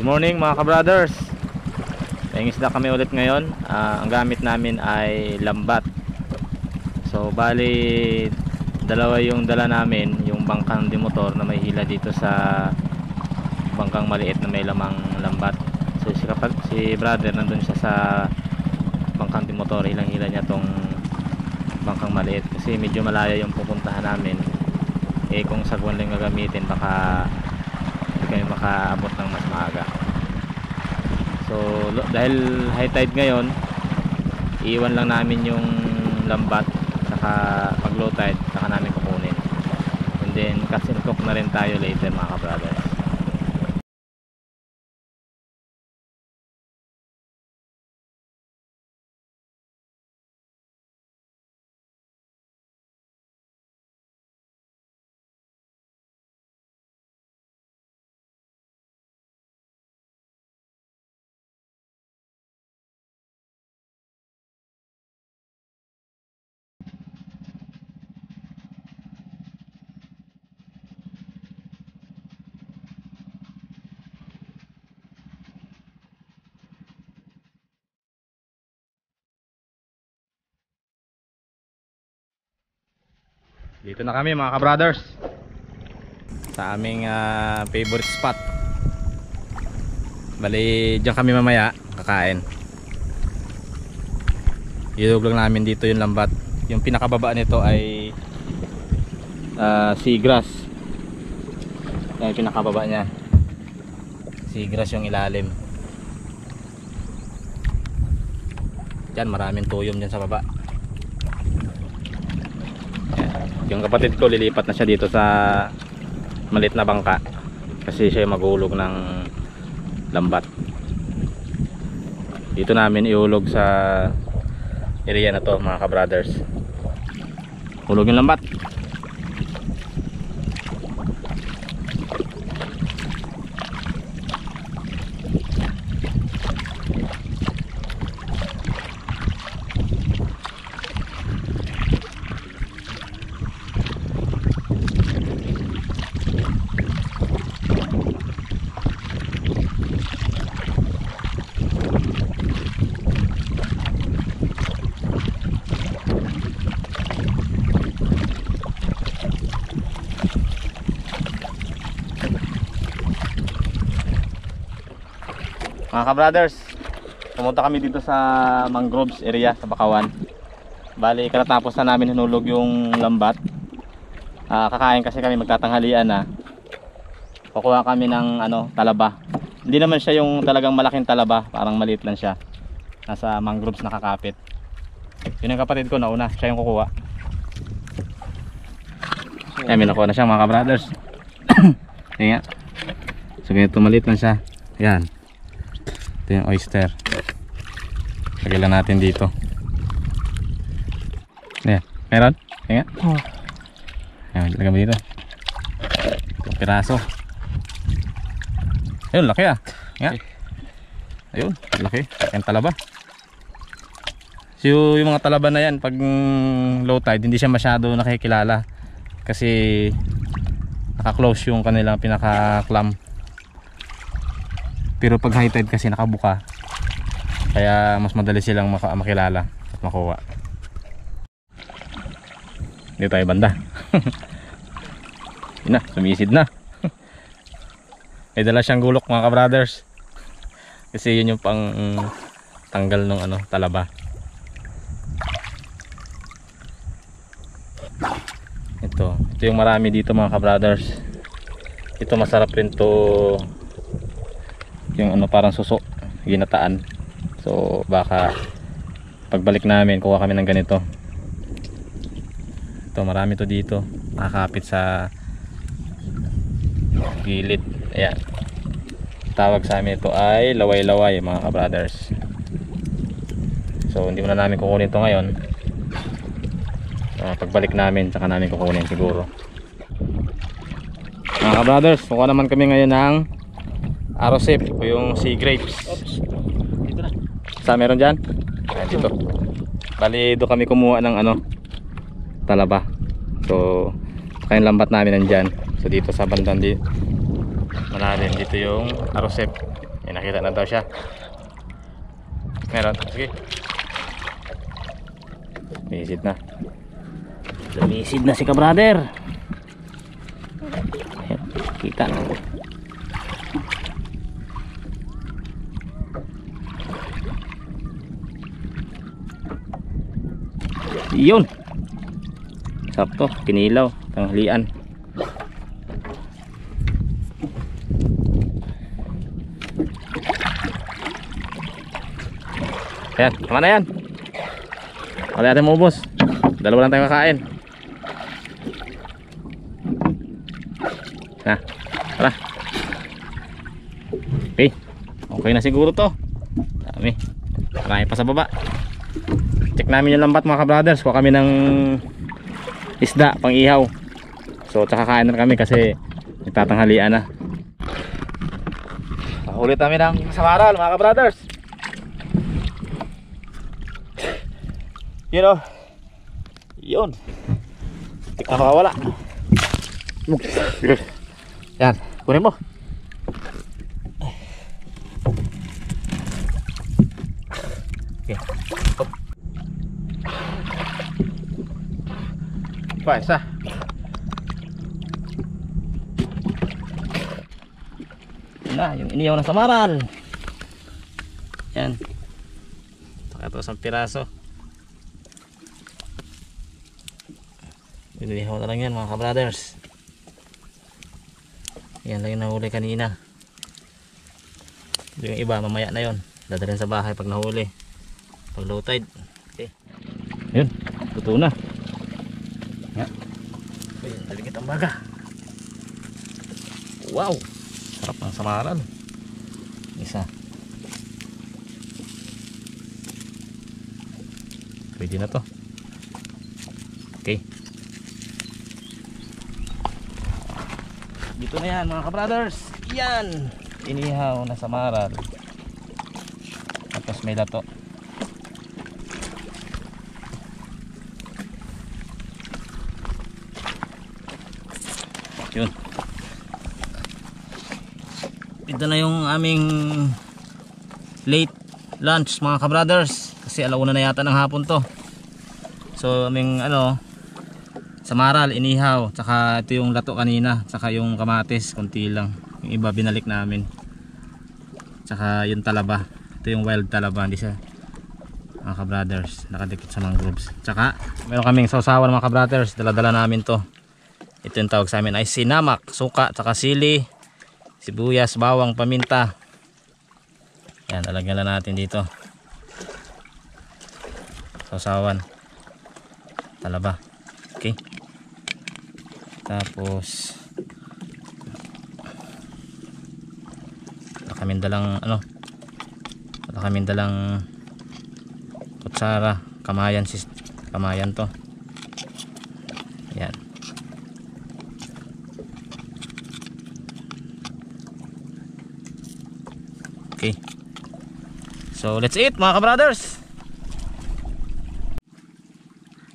Morning mga ka-brothers. Nangingisda kami ulit ngayon. Ang gamit namin ay lambat. So bali dalawa yung dala namin, yung bangkang di motor na may hila dito sa bangkang maliit na may lamang lambat. So si brother nandun siya sa bangkang di motor, hilang hila niya tong bangkang maliit kasi medyo malayo yung pupuntahan namin. Kung sagwan lang gagamitin baka hindi kami makaabot ng mas maaga. So dahil high tide ngayon, iiwan lang namin yung lambat, saka pag low tide saka namin kukunin, and then catch and cook na rin tayo later mga ka-brothers. Dito na kami mga ka-brothers sa aming favorite spot. Bali dyan kami mamaya kakain. Ilog lang namin dito yung lambat. Yung pinakababa nito ay seagrass. Yan yung pinakababa nya, seagrass yung ilalim. Dyan maraming tuyom dyan sa baba. Yung kapatid ko lilipat na siya dito sa maliit na bangka kasi siya maghulog ng lambat. Dito namin iulog sa area na to mga ka-brothers. Hulog yung lambat. Mga ka-brothers, pumunta kami dito sa mangroves area sa Bakawan. Bali katatapos na namin hinulog yung lambat. Kakain kasi kami, magtatanghalian na. Kukuha kami ng talaba. Hindi naman siya yung talagang malaking talaba, parang maliit lang siya. Nasa mangroves nakakapit. Yun yung kapatid ko nauna, siya yung kukuha. May nakuha na siya mga ka-brothers. Yan nga. So ganito maliit lang siya. Yan. Ito yung oyster. Lagay lang natin dito. Ayan, meron? Ayan nga. Ayan, lagay mo dito. Itong piraso. Ayun, laki ah. Ayan. Ayun, laki. Ayan talaba. So yung mga talaba na yan, pag low tide, hindi siya masyado nakikilala. Kasi naka-close yung kanilang pinaka-clam. Pero pag high tide kasi nakabuka, kaya mas madali silang makilala at makuha. Dito tayo banda. Yun na, sumisid na. May dala siyang gulok mga ka-brothers, kasi yun yung pang tanggal ng talaba. Ito yung marami dito mga ka-brothers. Ito masarap rin to, yung parang suso, ginataan. So baka pagbalik namin kuha kami ng ganito. Ito marami to dito, nakakapit sa gilid. Ayan, tawag sa amin ito ay laway-laway mga ka-brothers. So hindi muna namin kukunin to ngayon. Pagbalik namin saka namin kukunin siguro. Mga ka-brothers, kuha naman kami ngayon ng arosip o yung sea grapes. Dito na. Sa meron dyan? Ayan, dito. Bali doon kami kumuha ng talaba. So kaya yung lambat namin nandyan. So dito sa bandang malalim dito yung arosip. May nakita na daw siya. Meron, sige. Lumisid na. Lumisid na si ka-brother. Ayan, kita. Yun. Sakto, kinilaw, tanghalian. Ayan, tama na yan. Wala natin maubos. Dalawa lang tayo kakain. Na, tara. Okay, okay na siguro to. Dami. Marami pa sa baba. Check namin yung lambat mga ka-brothers. Kuha kami ng isda, pang ihaw. So tsaka kain na kami kasi nagtatanghalian na. Ulit kami ng samaral mga ka-brothers. You know, yun. Tik na makawala. Yan, kunin mo. Okay. Pa, isa. Na, yung iniyaw na samaral. Yan. Saka ito isang piraso. Inihaw na lang yan mga ka-brothers. Yan lang yung nahuli kanina. Yung iba mamaya na yon, dadalhin sa bahay pag nahuli, pag low tide. Okay. Yun, tuto na. Yan. Talikit ang baga. Wow, sarap ng samaran. Isa. Pwede na to. Okay. Dito na yan mga ka-brothers. Yan, inihaw na samaral. Tapos may lato. Yun. Ito na yung aming late lunch mga ka-brothers. Kasi alauna na yata ng hapon to. So aming samaral, inihaw, tsaka ito yung lato kanina, tsaka yung kamatis, konti lang. Yung iba binalik namin. Tsaka yung talaba. Ito yung wild talaba, hindi siya mga ka-brothers, nakadikit sa mangroves. Tsaka meron kaming sausawan mga ka-brothers, dala-dala namin to. Ito yung tawag sa amin ay sinamak, suka, tsaka sili, sibuyas, bawang, paminta. Yan, lalagyan lang natin dito. Sausawan, talaba. Okay. Tapos wala kaming dalang kutsara, kamayan to. Yan. Okay. So let's eat mga ka-brothers.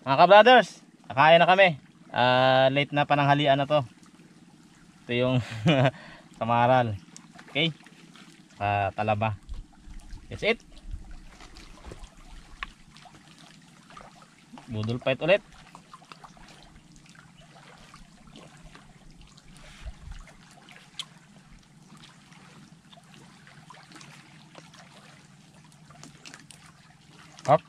Mga ka-brothers, kakain na kami. Late na pananghalian na to. Ito yung samaral. Okay, talaba. That's it. Budol fight ulit. Up.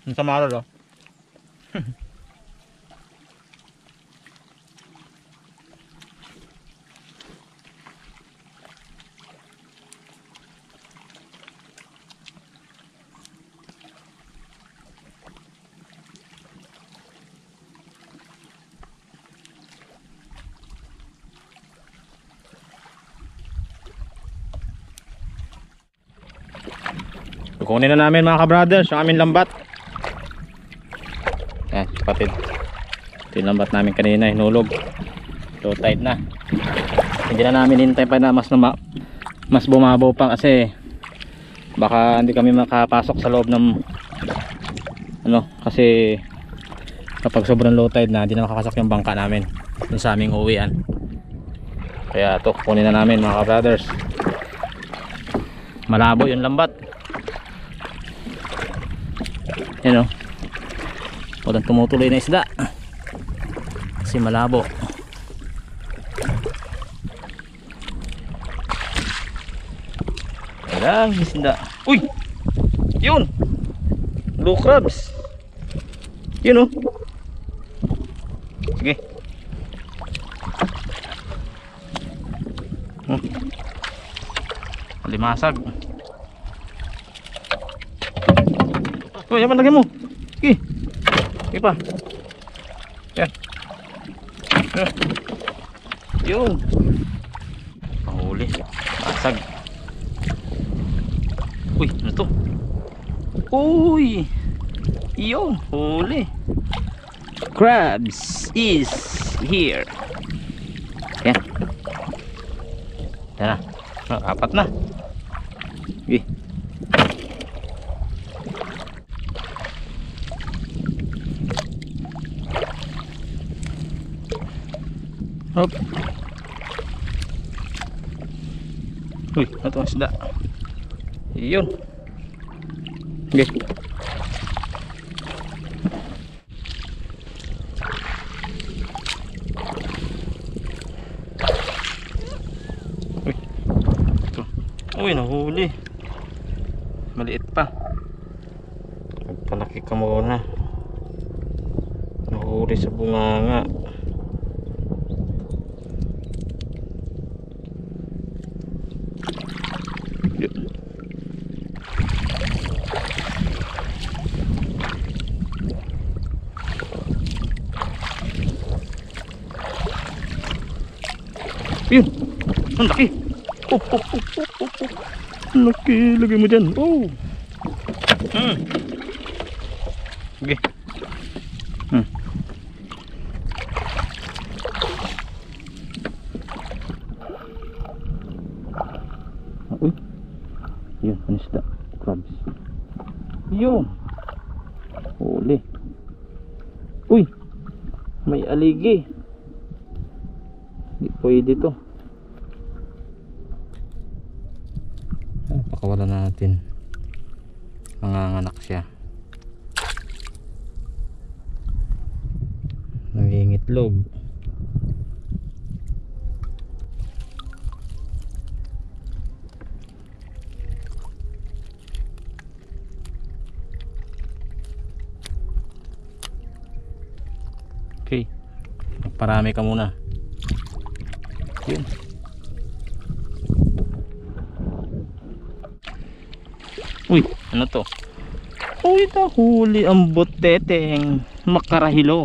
Ang samaral oh. Kukunin na namin mga ka-brothers yung aming lambat. Yan, kapatid. Ito yung lambat namin kanina, hinulog. low tide na. Hindi na namin hintay pa na mas bumabaw pa kasi baka hindi kami makapasok sa loob ng ano, kasi kapag sobrang low tide na hindi na makapasok yung bangka namin dun sa aming uwian. Kaya to, kunin na namin mga ka-brothers. Malabo yung lambat. Yan o, walang tumutuloy na isda kasi malabo. Walang isda. Uy! Yun! Blue crabs. Yun o. Sige. Limasag. Uy, yaman lagyan mo. Sige. Sige pa. Yan. Yun. Panghuli. Masag. Uy, ano to? Uy! Yun, huli. Crabs is here. Yan. Yan na. Apat na. Okay. Hop. Uy, ito ang isda. Yun. Okay. Uy, nahuli. Maliit pa. Nagpalaki ka muna. Nahuli sa bunganga. Yun. Ang laki. Laki, lagay mo dyan. Oh. Okay. Uy. Yun, panisda. Crabs. Yun. Huli. Uy. May aligi. Hindi pwede to. Pakawala natin. Nanganganak siya. Nangingitlog. Okay. Magparami ka muna. Yun. Uy, ano to? Uy, nahuli ang boteteng makarahilo.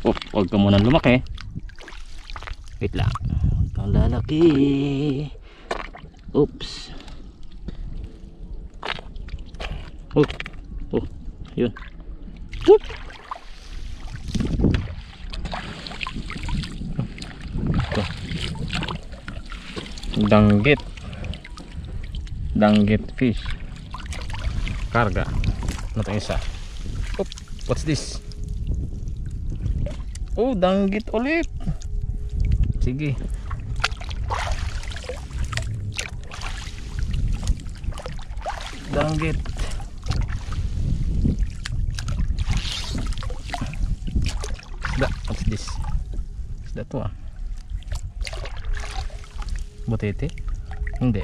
Oh, huwag ka muna lumaki. Wait lang. Ang lalaki. Oops. Oh, yun. Oop. Ito. Danggit fish. Karga. Ano itong isa? Oop, what's this? Oh, danggit ulit. Sige. Danggit. What's this? Isda to ah. Botete? Hindi.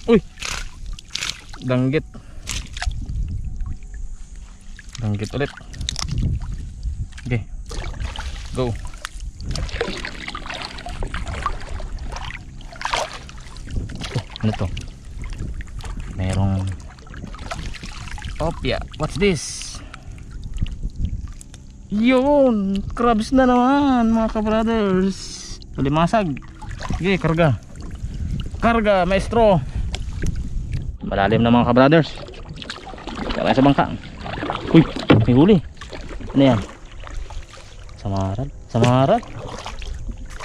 Uy! Danggit. Danggit ulit. Okay. Go. Ano to? Merong opya. What's this? Yun! Crabs na naman mga ka-brothers. Limasag. Okay, karga. Karga, maestro. Malalim na mga kabrothers. Kaya sa bangka. Uy, may huli. Ano yan? Samaral. Samaral.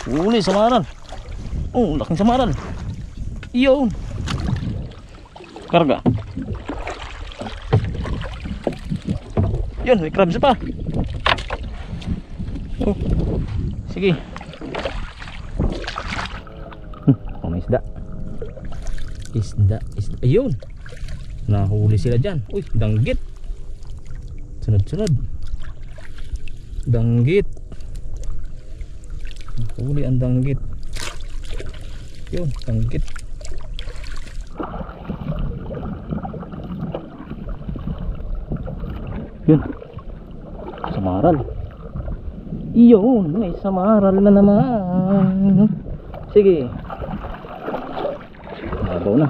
Huli, samaral. Oh, laking samaral. Iyon. Karga. Yun, may crabs pa. Oh, sige. Oh, may isda. Isda. Ayun. Nahuli sila dyan. Uy, danggit. Sunod-sunod. Danggit. Huli ang danggit. Yun, danggit. Yun. Samaral. Iyon, may samaral na naman. Sige. Nabaw na.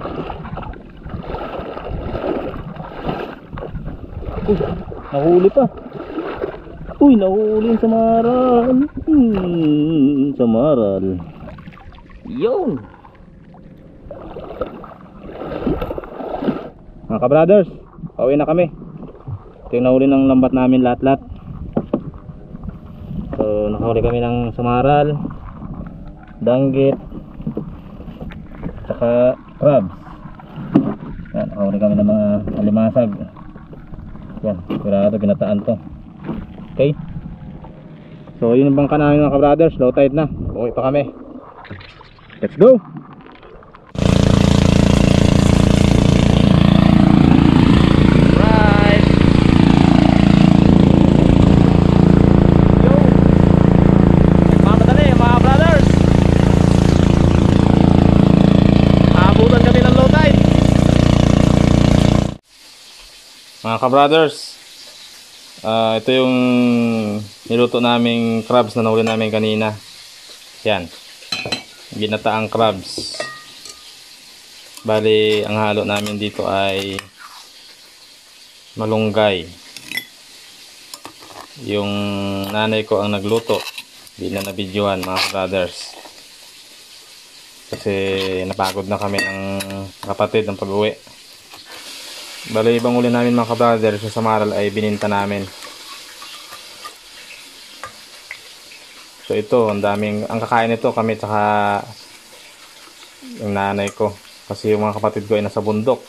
Uy, nahuli pa. Uy, nahuli yung samaral. Samaral. Iyon. Mga kabrothers, pauwi na kami. Ito yung nahuli ng lambat namin lahat-lahat. So nakahuli kami ng samaral, danggit, saka crabs. Yan, nakahuli kami ng mga alimasag. Yan, sigurado ginataan to. Okay. So yun yung bangka namin mga kabrothers. Low tide na, uwi pa kami. Let's go. Mga kabrothers, ito yung niluto naming crabs na nahuli namin kanina. Yan, ginataang crabs. Bali, ang halo namin dito ay malunggay. Yung nanay ko ang nagluto, di na nabidyohan mga kabrothers. Kasi napagod na kami ng kapatid ng pag-uwi. Bali, ibang uli namin mga kabrothers sa samaral ay bininta namin. So ito, ang kakain nito kami tsaka yung nanay ko. Kasi yung mga kapatid ko ay nasa bundok.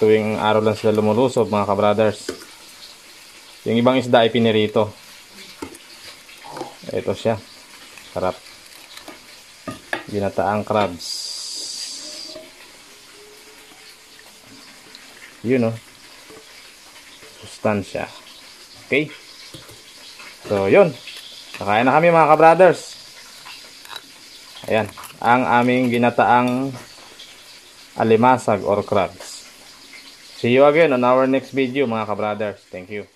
Tuwing araw lang sila lumulusob mga kabrothers. Yung ibang isda ay pinirito. Ito siya. Sarap. Ginataang crabs. Yun, sustansya. Okay. So yun, nakain na kami mga kabrothers. Ayan, ang aming ginataang alimasag or crabs. See you again on our next video mga kabrothers. Thank you.